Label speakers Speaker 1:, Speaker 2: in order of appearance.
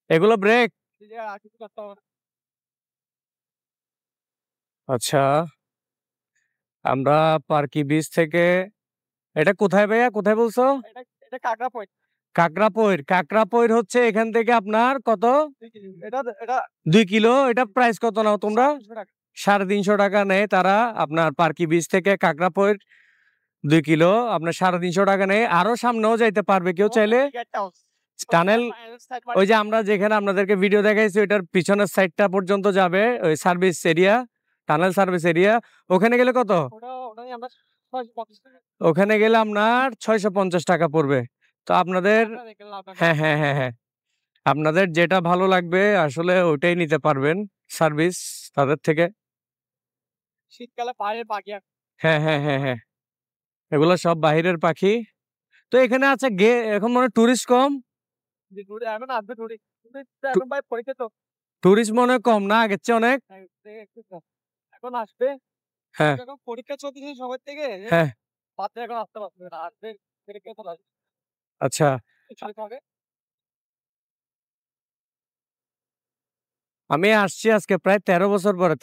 Speaker 1: এগুলো ব্রেক? আচ্ছা, আমরা পার্কি বিচ থেকে এটা কোথায় ভাইয়া? কোথায় বলছো?
Speaker 2: এটা কাকড়াপইট।
Speaker 1: কাকড়াপইট হচ্ছে এখান থেকে আপনার কত?
Speaker 2: এটা
Speaker 1: 2 কিলো। এটা প্রাইস কত নাও তোমরা?
Speaker 2: 350 টাকা।
Speaker 1: 350 টাকা নেয় তারা আপনার পার্কি বিচ থেকে কাকড়াপইট 2 কিলো আপনার 350 টাকা নেয়। আরো সামনেও যাইতে পারবে কেউ চাইলে। টানেল ওই যে আমরা যেখানে আপনাদেরকে ভিডিও দেখাইছি ওইটার পিছনের সাইডটা পর্যন্ত যাবে, ওই service area, tunnel service area. ওখানে গেলে কত? ওখানে গেলে আপনার 650 টাকা পড়বে। তো আপনাদের হ্যাঁ হ্যাঁ হ্যাঁ হ্যাঁ আপনাদের যেটা ভালো লাগবে আসলে ওইটাই নিতে পারবেন সার্ভিস তাদের থেকে।
Speaker 2: শীতকালে পাহাড়ের পাখি
Speaker 1: হ্যাঁ হ্যাঁ হ্যাঁ হ্যাঁ এগুলো সব বাহিরের পাখি। তো এখানে আছে এখন মনে টুরিস্ট কম।
Speaker 2: এখন আসবে এখন ভাই পরীক্ষা তো
Speaker 1: টুরিস্ট মনে হয় কম না আগের চেয়ে অনেক।
Speaker 2: এখন আসবে।
Speaker 1: হ্যাঁ
Speaker 2: এখন পরীক্ষা চলতেছে সবার থেকে,
Speaker 1: হ্যাঁ
Speaker 2: বাচ্চা এখন আসতে পারবে না, আসবে পরীক্ষা তো আসবে।
Speaker 1: আচ্ছা আমি আসছি আজকে প্রায় 13 বছর পরে।